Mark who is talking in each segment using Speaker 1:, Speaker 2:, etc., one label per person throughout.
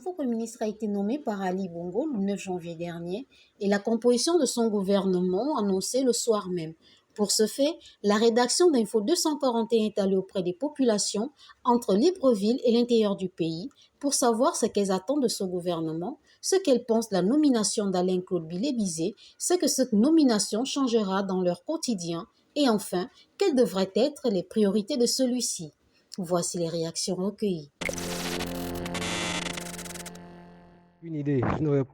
Speaker 1: nouveau Premier ministre a été nommé par Ali Bongo le 9 janvier dernier et la composition de son gouvernement annoncée le soir même. Pour ce fait, la rédaction d'Info 241 est allée auprès des populations entre Libreville et l'intérieur du pays pour savoir ce qu'elles attendent de ce gouvernement, ce qu'elles pensent de la nomination d'Alain-Claude Bilé-Bizet, ce que cette nomination changera dans leur quotidien et enfin, quelles devraient être les priorités de celui-ci. Voici les réactions recueillies.
Speaker 2: Une idée,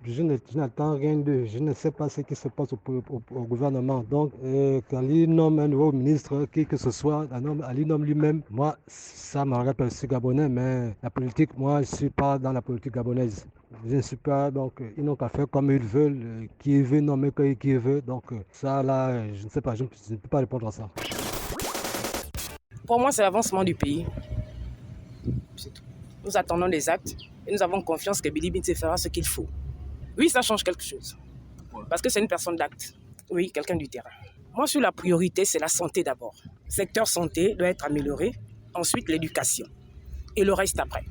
Speaker 2: je n'attends rien d'eux, je ne sais pas ce qui se passe au gouvernement. Donc, qu'Ali nomme un nouveau ministre, qui que ce soit, Ali nomme lui-même, moi, ça me rappelle, je suis gabonais, mais la politique, moi, je ne suis pas dans la politique gabonaise. Je ne suis pas, donc, ils n'ont qu'à faire comme ils veulent, qui veut nommer qui veut. Donc, ça, là, je ne sais pas, je ne peux pas répondre à ça.
Speaker 3: Pour moi, c'est l'avancement du pays. Nous attendons des actes et nous avons confiance que Bilé-Bizet fera ce qu'il faut. Oui, ça change quelque chose. Parce que c'est une personne d'acte. Oui, quelqu'un du terrain. Moi, sur la priorité, c'est la santé d'abord. Le secteur santé doit être amélioré. Ensuite, l'éducation. Et le reste après.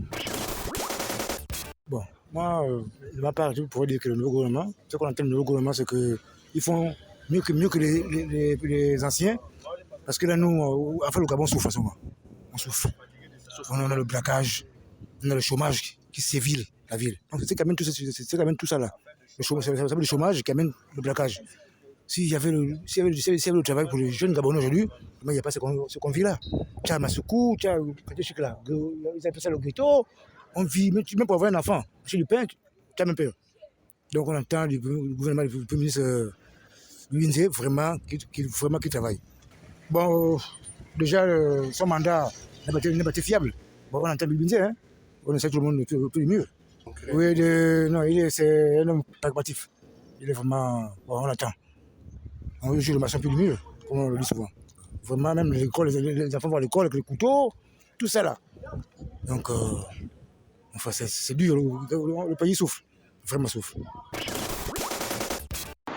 Speaker 4: Bon, moi, de ma part, je pourrais dire que le nouveau gouvernement, ce qu'on entend du nouveau gouvernement, c'est qu'ils font mieux que les anciens. Parce que là, nous, enfin, le Gabon souffre à ce moment. On souffre. On a le braquage, on a le chômage qui séville la ville. Donc c'est quand même tout ça là. Le chômage, c'est le chômage qui amène le braquage. S'il y avait le travail pour les jeunes Gabonais aujourd'hui, il n'y a pas ce qu'on vit là. Tu as Massoukou, tu as là, ils appellent ça le ghetto. On vit, même pour avoir un enfant, chez du pain, tu as même peur. Donc on entend le gouvernement, le Premier ministre Bilé-Bizet vraiment qui travaille. Bon, déjà, son mandat n'a pas été fiable. Bon, on entend Bilé-Bizet, hein. On essaie tout le monde tout le mieux. Oui, non, c'est un homme pragmatique. Il est vraiment. Bon, on attend. On joue le machin plus du mieux, comme on le dit souvent. Vraiment, même l'école, les enfants vont à l'école avec les couteaux, tout ça là. Donc, enfin, c'est dur, le pays souffre, vraiment souffre.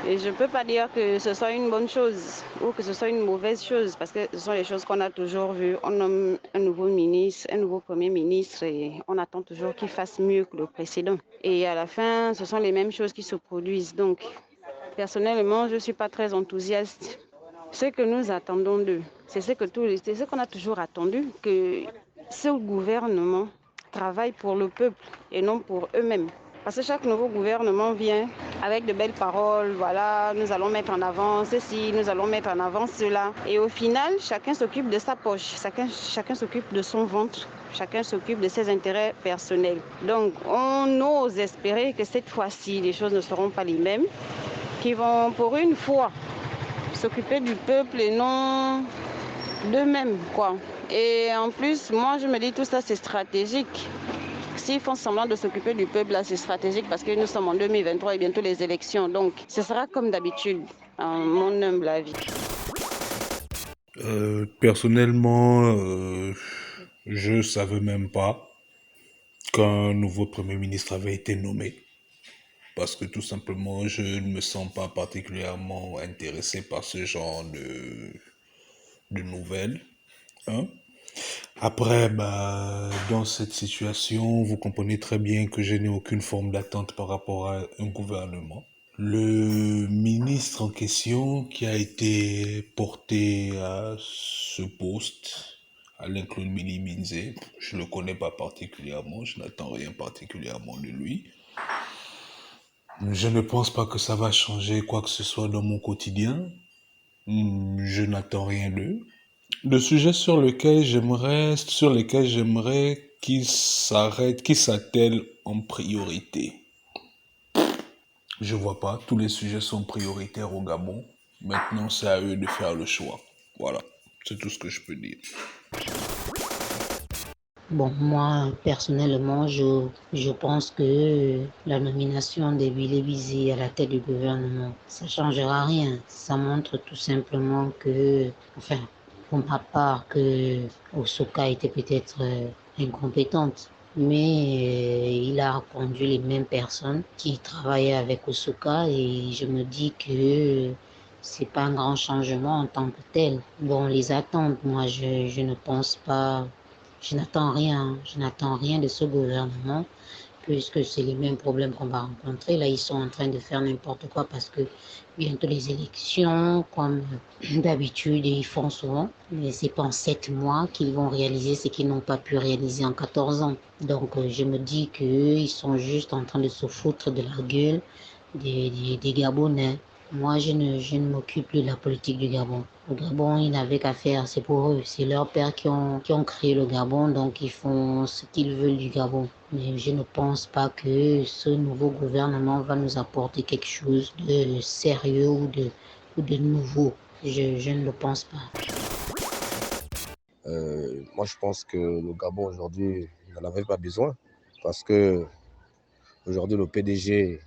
Speaker 5: Et je ne peux pas dire que ce soit une bonne chose ou que ce soit une mauvaise chose, parce que ce sont les choses qu'on a toujours vues. On nomme un nouveau ministre, un nouveau Premier ministre, et on attend toujours qu'il fasse mieux que le précédent. Et à la fin, ce sont les mêmes choses qui se produisent. Donc, personnellement, je ne suis pas très enthousiaste. Ce que nous attendons d'eux, c'est ce qu'on a toujours attendu, que ce gouvernement travaille pour le peuple et non pour eux-mêmes. Parce que chaque nouveau gouvernement vient avec de belles paroles, voilà, nous allons mettre en avant ceci, nous allons mettre en avant cela. Et au final, chacun s'occupe de sa poche, chacun s'occupe de son ventre, chacun s'occupe de ses intérêts personnels. Donc, on ose espérer que cette fois-ci, les choses ne seront pas les mêmes, qu'ils vont pour une fois s'occuper du peuple et non d'eux-mêmes, quoi. Et en plus, moi, je me dis tout ça, c'est stratégique. S'ils font semblant de s'occuper du peuple, là, c'est stratégique parce que nous sommes en 2023 et bientôt les élections. Donc, ce sera comme d'habitude, à mon humble avis.
Speaker 6: Personnellement, je ne savais même pas qu'un nouveau Premier ministre avait été nommé. Parce que tout simplement, je ne me sens pas particulièrement intéressé par ce genre de nouvelles. Hein. Après, dans cette situation, vous comprenez très bien que je n'ai aucune forme d'attente par rapport à un gouvernement. Le ministre en question qui a été porté à ce poste, Alain-Claude Bilé-Bizet, je ne le connais pas particulièrement, je n'attends rien particulièrement de lui. Je ne pense pas que ça va changer quoi que ce soit dans mon quotidien. Je n'attends rien d'eux. Le sujet sur lesquels j'aimerais qu'ils s'arrêtent, qu'ils s'attellent en priorité. Je vois pas, tous les sujets sont prioritaires au Gabon. Maintenant, c'est à eux de faire le choix. Voilà, c'est tout ce que je peux dire.
Speaker 1: Bon, moi, personnellement, je pense que la nomination de Bilé-Bizet à la tête du gouvernement, ça ne changera rien. Ça montre tout simplement que, enfin, pour ma part, que Osoka était peut-être incompétente. Mais il a conduit les mêmes personnes qui travaillaient avec Osoka et je me dis que c'est pas un grand changement en tant que tel. Bon, les attentes, moi, je ne pense pas. Je n'attends rien de ce gouvernement puisque c'est les mêmes problèmes qu'on va rencontrer. Là, ils sont en train de faire n'importe quoi parce que bientôt les élections, comme d'habitude, ils font souvent. Mais c'est pas en 7 mois qu'ils vont réaliser ce qu'ils n'ont pas pu réaliser en 14 ans. Donc, je me dis qu'eux, ils sont juste en train de se foutre de la gueule des Gabonais. Moi, je ne m'occupe plus de la politique du Gabon. Le Gabon, ils n'avaient qu'à faire, c'est pour eux. C'est leurs pères qui ont créé le Gabon, donc ils font ce qu'ils veulent du Gabon. Mais je ne pense pas que ce nouveau gouvernement va nous apporter quelque chose de sérieux ou de nouveau. Je ne le pense pas.
Speaker 7: Moi, je pense que le Gabon aujourd'hui n'en avait pas besoin parce que aujourd'hui le PDG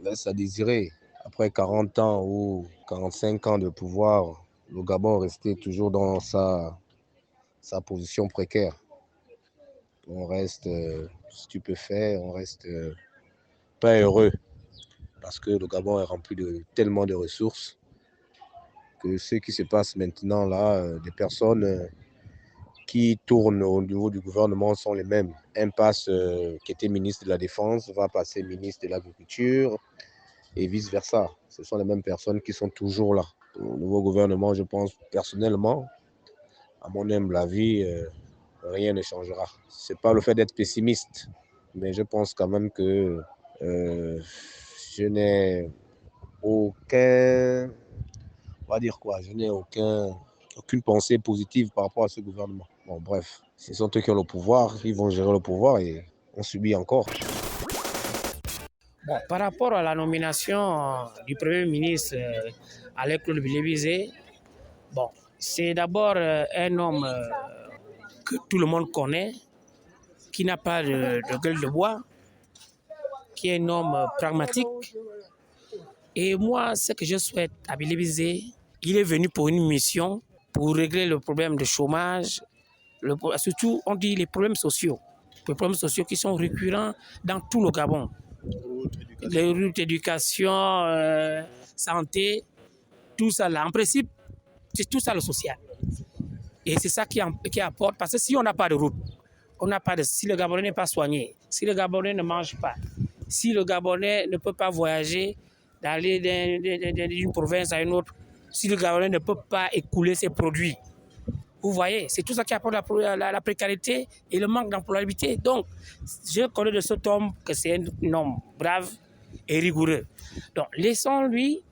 Speaker 7: laisse à désirer. Après 40 ans ou 45 ans de pouvoir, le Gabon restait toujours dans sa position précaire. On reste stupéfait, on reste pas heureux parce que le Gabon est rempli de tellement de ressources que ce qui se passe maintenant là, des personnes qui tournent au niveau du gouvernement sont les mêmes. Un passe qui était ministre de la Défense va passer ministre de l'Agriculture et vice-versa. Ce sont les mêmes personnes qui sont toujours là. Au nouveau gouvernement, je pense personnellement, à mon humble avis, rien ne changera. Ce n'est pas le fait d'être pessimiste, mais je pense quand même que je n'ai aucun, on va dire quoi, je n'ai aucune pensée positive par rapport à ce gouvernement. Bon, bref, ce sont eux qui ont le pouvoir, ils vont gérer le pouvoir et on subit encore.
Speaker 3: Bon, par rapport à la nomination du Premier ministre Alain Claude Bilébizé, bon, c'est d'abord un homme que tout le monde connaît, qui n'a pas de gueule de bois, qui est un homme pragmatique. Et moi, ce que je souhaite à Bilébizé, il est venu pour une mission pour régler le problème de chômage, surtout, on dit les problèmes sociaux qui sont récurrents dans tout le Gabon. Les routes d'éducation, santé, tout ça là. En principe, c'est tout ça le social. Et c'est ça qui apporte, parce que si on n'a pas de route, si le Gabonais n'est pas soigné, si le Gabonais ne mange pas, si le Gabonais ne peut pas voyager, d'aller d'une province à une autre, si le Gabonais ne peut pas écouler ses produits, vous voyez, c'est tout ça qui apporte la précarité et le manque d'employabilité. Donc, je connais de cet homme que c'est un homme brave et rigoureux. Donc, laissons-lui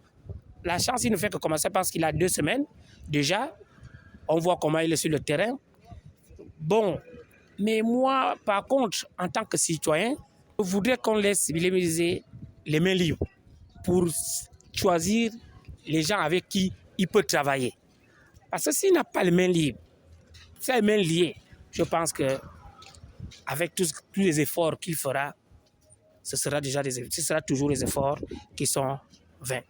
Speaker 3: la chance, il ne fait que commencer parce qu'il a 2 semaines. Déjà, on voit comment il est sur le terrain. Bon, mais moi, par contre, en tant que citoyen, je voudrais qu'on laisse Bilébizé les mains libres pour choisir les gens avec qui il peut travailler. Parce que s'il n'a pas les mains libres, s'il a les mains liées, je pense qu'avec tous les efforts qu'il fera, ce sera toujours des efforts qui sont vains.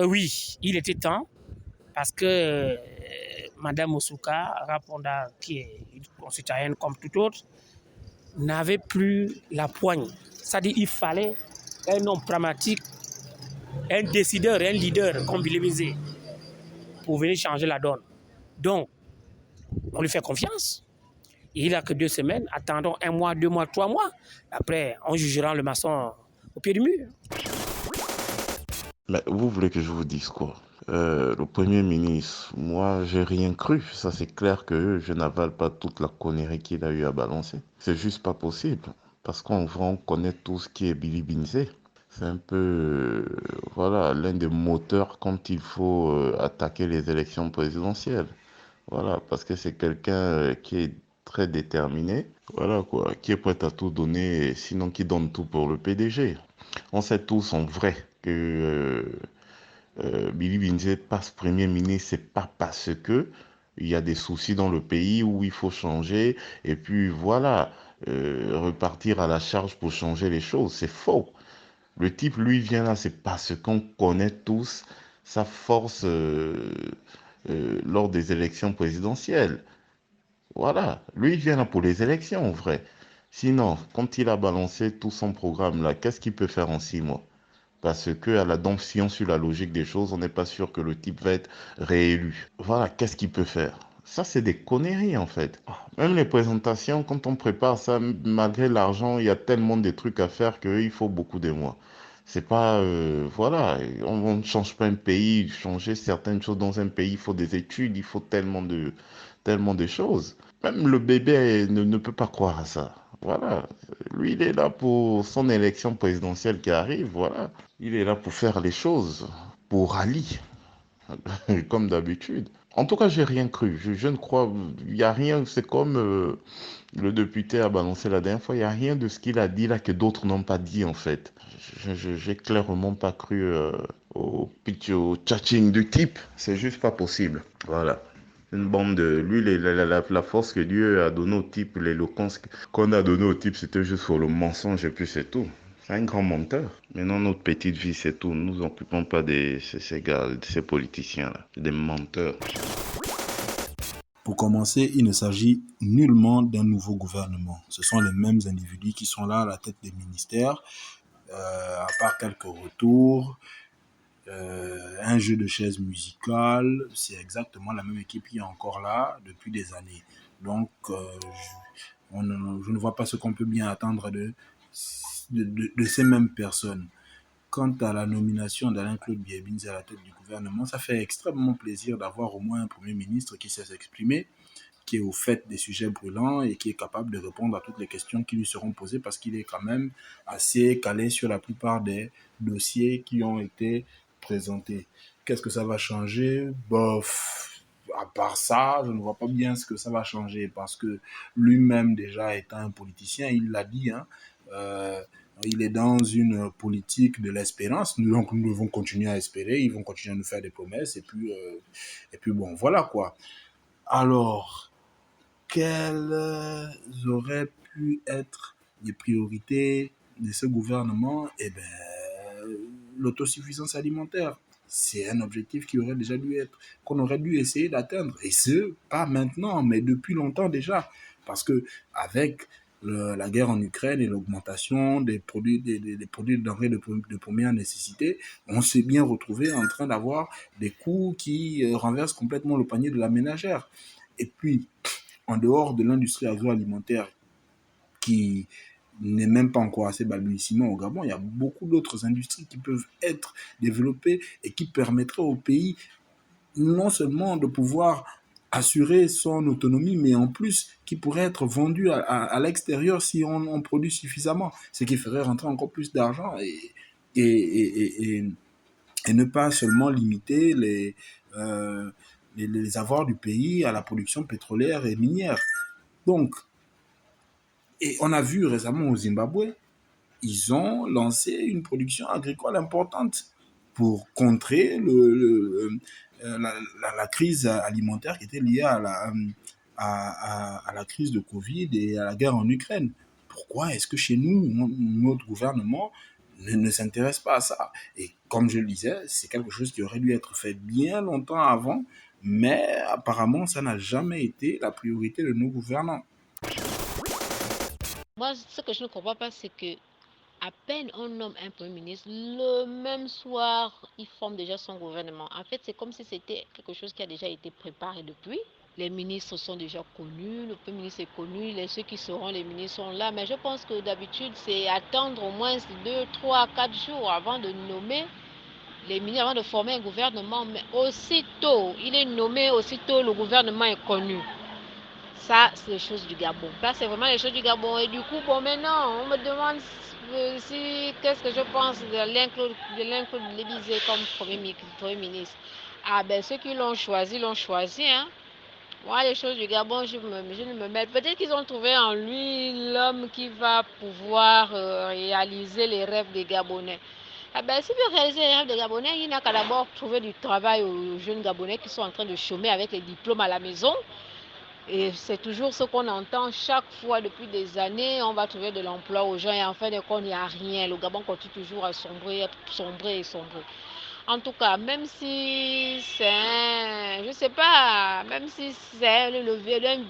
Speaker 3: Oui, il était temps, parce que Mme Moussouka, Raponda, qui est une citoyenne comme tout autre, n'avait plus la poigne. C'est-à-dire qu'il fallait un homme pragmatique, un décideur, un leader comme Bilébizé pour venir changer la donne. Donc, on lui fait confiance. Il n'a que 2 semaines. Attendons 1 mois, 2 mois, 3 mois. Après, on jugera le maçon au pied du mur.
Speaker 8: Mais vous voulez que je vous dise quoi? Le Premier ministre, moi, j'ai rien cru. Ça, c'est clair que je n'avale pas toute la connerie qu'il a eu à balancer. C'est juste pas possible. Parce qu'on connaît tout ce qui est Bilibinzé. C'est un peu, voilà, l'un des moteurs quand il faut attaquer les élections présidentielles. Voilà, parce que c'est quelqu'un qui est très déterminé. Voilà quoi, qui est prêt à tout donner, sinon qui donne tout pour le PDG. On sait tous en vrai que Bilibinzé passe Premier ministre, c'est pas parce que il y a des soucis dans le pays où il faut changer et puis voilà, repartir à la charge pour changer les choses. C'est faux. Le type, lui, vient là, c'est parce qu'on connaît tous sa force lors des élections présidentielles. Voilà, lui, il vient là pour les élections, en vrai. Sinon, quand il a balancé tout son programme là, qu'est-ce qu'il peut faire en 6 mois? Parce que, donc, si on suit la logique des choses, on n'est pas sûr que le type va être réélu. Voilà, qu'est-ce qu'il peut faire? Ça, c'est des conneries, en fait. Même les présentations, quand on prépare ça, malgré l'argent, il y a tellement de trucs à faire qu'il faut beaucoup de mois. C'est pas, voilà, on ne change pas un pays, changer certaines choses dans un pays, il faut des études, il faut tellement de choses. Même le bébé ne peut pas croire à ça. Voilà, lui, il est là pour son élection présidentielle qui arrive, voilà. Il est là pour faire les choses, pour Ali. Comme d'habitude. En tout cas, j'ai rien cru. Je ne crois, il n'y a rien, c'est comme le député a balancé la dernière fois, il n'y a rien de ce qu'il a dit là que d'autres n'ont pas dit en fait. J'ai clairement pas cru au pitch, au tchatching du type. C'est juste pas possible. Voilà. Une bande de. Lui, la force que Dieu a donnée au type, l'éloquence qu'on a donnée au type, c'était juste pour le mensonge et puis c'est tout. C'est un grand menteur. Maintenant, notre petite vie, c'est tout. Nous nous occupons pas de ces gars, de ces politiciens-là. Des menteurs.
Speaker 9: Pour commencer, il ne s'agit nullement d'un nouveau gouvernement. Ce sont les mêmes individus qui sont là à la tête des ministères, à part quelques retours, un jeu de chaises musicales. C'est exactement la même équipe qui est encore là depuis des années. Donc, je ne vois pas ce qu'on peut bien attendre de ces mêmes personnes. Quant à la nomination d'Alain-Claude Biévins à la tête du gouvernement, ça fait extrêmement plaisir d'avoir au moins un Premier ministre qui sait s'exprimer, qui est au fait des sujets brûlants et qui est capable de répondre à toutes les questions qui lui seront posées parce qu'il est quand même assez calé sur la plupart des dossiers qui ont été présentés. Qu'est-ce que ça va changer? Bof, à part ça, je ne vois pas bien ce que ça va changer parce que lui-même déjà étant un politicien, il l'a dit, il est dans une politique de l'espérance, donc nous devons continuer à espérer, ils vont continuer à nous faire des promesses et puis bon, voilà quoi. Alors, quelles auraient pu être les priorités de ce gouvernement? Eh bien, l'autosuffisance alimentaire. C'est un objectif qui aurait déjà dû être, qu'on aurait dû essayer d'atteindre. Et ce, pas maintenant, mais depuis longtemps déjà. Parce que avec la guerre en Ukraine et l'augmentation des produits, des produits de denrées de première nécessité, on s'est bien retrouvé en train d'avoir des coûts qui renversent complètement le panier de la ménagère. Et puis, en dehors de l'industrie agroalimentaire qui n'est même pas encore assez balbutiement au Gabon, il y a beaucoup d'autres industries qui peuvent être développées et qui permettraient au pays non seulement de pouvoir assurer son autonomie, mais en plus qui pourrait être vendu à l'extérieur si on produit suffisamment, ce qui ferait rentrer encore plus d'argent et ne pas seulement limiter les avoirs du pays à la production pétrolière et minière. Donc, et on a vu récemment au Zimbabwe, ils ont lancé une production agricole importante pour contrer la crise alimentaire qui était liée à la crise de Covid et à la guerre en Ukraine. Pourquoi est-ce que chez nous, notre gouvernement ne s'intéresse pas à ça? Et comme je le disais, c'est quelque chose qui aurait dû être fait bien longtemps avant, mais apparemment, ça n'a jamais été la priorité de nos gouvernants.
Speaker 10: Moi, ce que je ne comprends pas, c'est que à peine on nomme un Premier ministre, le même soir, il forme déjà son gouvernement. En fait, c'est comme si c'était quelque chose qui a déjà été préparé depuis. Les ministres sont déjà connus, le Premier ministre est connu, ceux qui seront les ministres sont là. Mais je pense que d'habitude, c'est attendre au moins 2, 3, 4 jours avant de nommer les ministres, avant de former un gouvernement. Mais aussitôt, il est nommé, aussitôt le gouvernement est connu. Ça, c'est les choses du Gabon. Ça, c'est vraiment les choses du Gabon. Et du coup, bon, maintenant, on me demande qu'est-ce que je pense de Alain-Claude Biévins comme Premier ministre. Ah ben, ceux qui l'ont choisi, hein. Moi, les choses du Gabon, je ne me mêle. Peut-être qu'ils ont trouvé en lui l'homme qui va pouvoir réaliser les rêves des Gabonais. Ah ben, s'il veut réaliser les rêves des Gabonais, il n'a qu'à d'abord trouver du travail aux jeunes Gabonais qui sont en train de chômer avec les diplômes à la maison. Et c'est toujours ce qu'on entend chaque fois depuis des années. On va trouver de l'emploi aux gens et en fin de compte, il n'y a rien. Le Gabon continue toujours à sombrer. En tout cas, même si c'est je sais pas, même si c'est un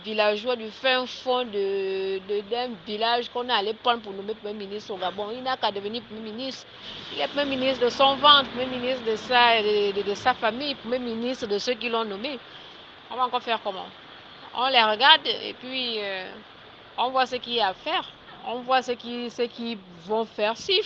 Speaker 10: villageois du fin fond d'un village qu'on a allé prendre pour nommer Premier ministre au Gabon, il n'a qu'à devenir Premier ministre. Il est Premier ministre de son ventre, Premier ministre de sa famille, Premier ministre de ceux qui l'ont nommé. On va encore faire comment? On les regarde et puis on voit ce qu'il y a à faire. On voit ce qu'ils vont faire. S'il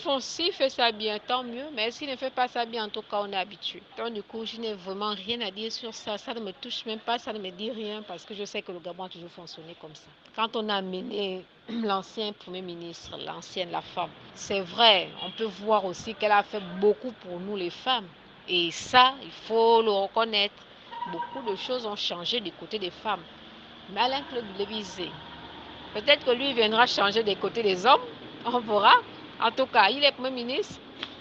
Speaker 10: fait ça bien, tant mieux. Mais s'il ne fait pas ça bien, en tout cas, on est habitué. Donc, du coup, je n'ai vraiment rien à dire sur ça. Ça ne me touche même pas, ça ne me dit rien parce que je sais que le Gabon a toujours fonctionné comme ça. Quand on a amené l'ancien Premier ministre, la femme, c'est vrai, on peut voir aussi qu'elle a fait beaucoup pour nous, les femmes. Et ça, il faut le reconnaître. Beaucoup de choses ont changé du côté des femmes. Mais Alain Claude Lévisé, peut-être que lui viendra changer des côtés des hommes, on verra. En tout cas, il est Premier ministre,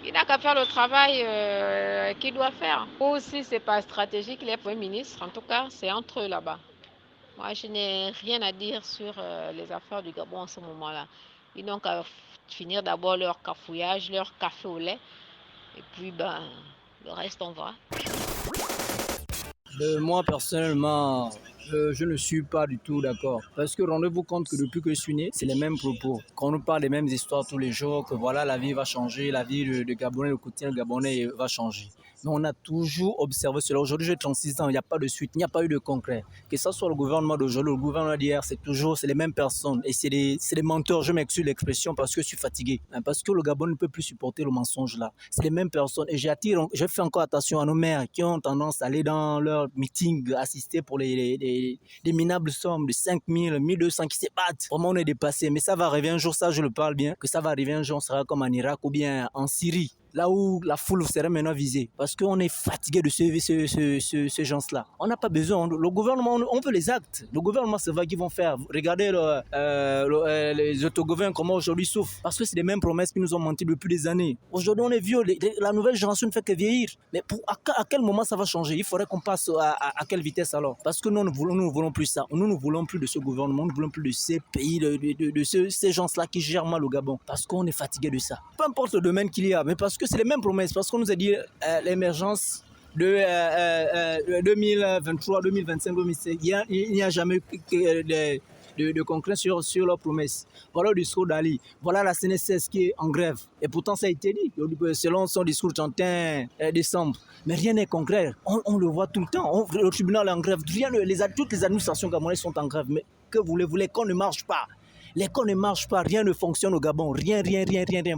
Speaker 10: il n'a qu'à faire le travail qu'il doit faire. Ou si ce n'est pas stratégique, il est Premier ministre, en tout cas, c'est entre eux là-bas. Moi, je n'ai rien à dire sur les affaires du Gabon en ce moment-là. Ils n'ont qu'à finir d'abord leur cafouillage, leur café au lait, et puis le reste, on verra.
Speaker 11: Moi, personnellement, je ne suis pas du tout d'accord. Parce que rendez-vous compte que depuis que je suis né, c'est les mêmes propos. Quand on nous parle des mêmes histoires tous les jours, que voilà, la vie va changer, la vie de Gabonais, le quotidien Gabonais va changer. Mais on a toujours observé cela. Aujourd'hui, j'ai 36 ans, il n'y a pas de suite, il n'y a pas eu de concret. Que ce soit le gouvernement d'aujourd'hui, le gouvernement d'hier, c'est les mêmes personnes. Et c'est des menteurs, je m'excuse l'expression parce que je suis fatigué. Parce que le Gabon ne peut plus supporter le mensonge là. C'est les mêmes personnes. Et je fais encore attention à nos maires qui ont tendance à aller dans leurs meetings, assister pour des minables sommes de 5 000, 1 200 qui se battent. Vraiment, on est dépassé. Mais ça va arriver un jour, ça je le parle bien, que ça va arriver un jour, on sera comme en Irak ou bien en Syrie. Là où la foule serait maintenant visée. Parce qu'on est fatigué de ces gens-là. On n'a pas besoin. Le gouvernement, on veut les actes. Le gouvernement, c'est vrai qu'ils vont faire. Regardez les autogouvernements, comment aujourd'hui souffrent. Parce que c'est les mêmes promesses qui nous ont menti depuis des années. Aujourd'hui, on est vieux. La nouvelle génération ne fait que vieillir. Mais à quel moment ça va changer? Il faudrait qu'on passe à quelle vitesse alors? Parce que nous ne voulons plus ça. Nous ne voulons plus de ce gouvernement. Nous ne voulons plus de ces pays, de ces gens-là qui gèrent mal le Gabon. Parce qu'on est fatigué de ça. Peu importe le domaine qu'il y a, mais parce que c'est les mêmes promesses, parce qu'on nous a dit l'émergence de 2023, 2025, 2026, il n'y a jamais de concret sur leurs promesses. Voilà le discours d'Ali, voilà la CNSS qui est en grève. Et pourtant, ça a été dit, selon son discours 31 décembre. Mais rien n'est concret. On le voit tout le temps. Le tribunal est en grève. Toutes les administrations gabonaises sont en grève. Mais que voulez-vous, l'école ne marche pas. L'école ne marche pas, rien ne fonctionne au Gabon, rien.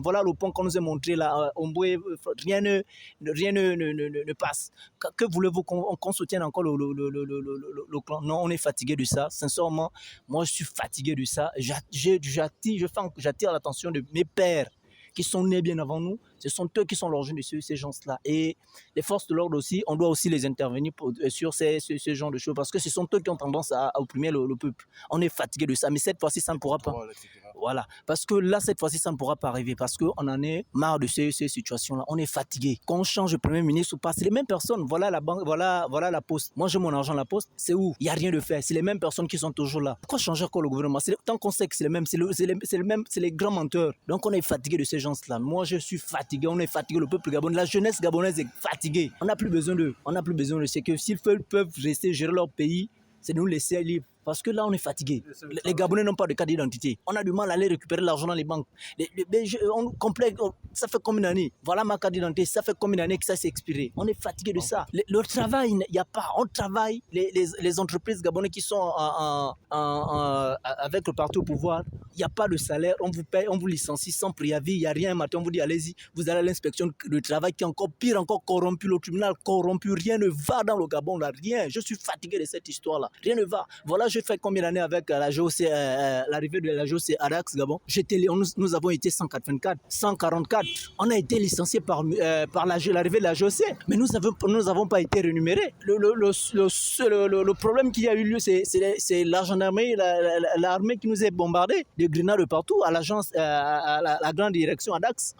Speaker 11: Voilà le point qu'on nous a montré là, rien ne passe. Que voulez-vous qu'on soutienne encore le clan? Non, on est fatigué de ça, sincèrement, moi je suis fatigué de ça. J'attire l'attention de mes pères qui sont nés bien avant nous. Ce sont eux qui sont l'origine de ces gens-là. Et les forces de l'ordre aussi, on doit aussi les intervenir sur ces genres de choses parce que ce sont eux qui ont tendance à opprimer le peuple. On est fatigué de ça, mais cette fois-ci, ça ne pourra pas. Voilà, parce que là, cette fois-ci, ça ne pourra pas arriver parce qu'on en est marre de ces situations-là. On est fatigué. Quand on change de Premier ministre ou pas, c'est les mêmes personnes. Voilà la banque, voilà la poste. Moi, j'ai mon argent à la poste. C'est où? Il n'y a rien de fait. C'est les mêmes personnes qui sont toujours là. Pourquoi changer encore le gouvernement? Tant qu'on sait que c'est les mêmes, c'est les grands menteurs. Donc, on est fatigué de ces gens-là. Moi, je suis fatigué. On est fatigué. Le peuple gabonais, la jeunesse gabonaise est fatiguée. On n'a plus besoin d'eux. C'est que s'ils peuvent rester gérer leur pays, c'est de nous laisser libres. Parce que là, on est fatigué. Les Gabonais n'ont pas de carte d'identité. On a du mal à aller récupérer l'argent dans les banques. Ça fait combien d'années? Voilà ma carte d'identité. Ça fait combien d'années que ça s'est expiré? On est fatigué de ça. Le travail, il n'y a pas. On travaille. Les entreprises gabonaises qui sont avec le parti au pouvoir, il n'y a pas de salaire. On vous paye, on vous licencie sans préavis. Il n'y a rien. Un matin, on vous dit, allez-y. Vous allez à l'inspection de travail qui est encore pire, encore corrompu. Le tribunal corrompu. Rien ne va dans le Gabon. Là. Rien. Je suis fatigué de cette histoire-là. Rien ne va. Voilà, j'ai fait combien d'années avec l'arrivée de la GOC à Dax, Gabon. Nous avons été 144. On a été licenciés par l'arrivée de la GOC, mais nous n'avons pas été rémunérés. Le problème qui a eu lieu, c'est la gendarmerie, l'armée qui nous a bombardés, des grenades de partout, à l'agence, à la grande direction à Dax.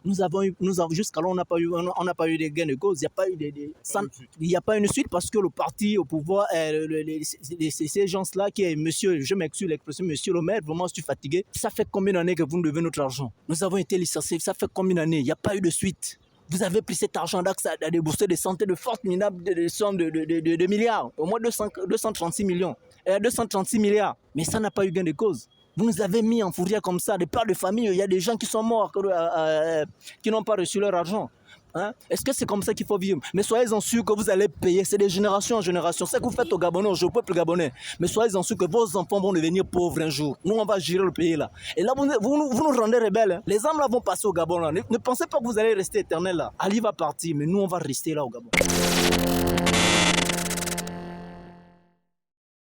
Speaker 11: Jusqu'à là, on n'a pas eu de gain de cause. Il n'y a pas une suite parce que le parti au pouvoir, ces gens-là qui est monsieur, je m'excuse l'expression, monsieur le maire, vraiment je suis fatigué. Ça fait combien d'années que vous nous devez notre argent? Nous avons été licenciés, ça fait combien d'années? Il n'y a pas eu de suite. Vous avez pris cet argent d'Axe à débourser des centaines de fortes minables, des sommes de milliards, au moins 236 millions, 236 milliards. Mais ça n'a pas eu gain de cause. Vous nous avez mis en fourrière comme ça, des pères de famille, il y a des gens qui sont morts, qui n'ont pas reçu leur argent. Hein? Est-ce que c'est comme ça qu'il faut vivre? Mais soyez-en sûrs que vous allez payer. C'est de génération en génération. C'est ce que vous faites au Gabonais, au peuple gabonais. Mais soyez-en sûrs que vos enfants vont devenir pauvres un jour. Nous, on va gérer le pays là. Et là, vous nous rendez rebelles. Hein? Les âmes là vont passer au Gabon là. Ne pensez pas que vous allez rester éternel là. Ali va partir, mais nous, on va rester là au Gabon.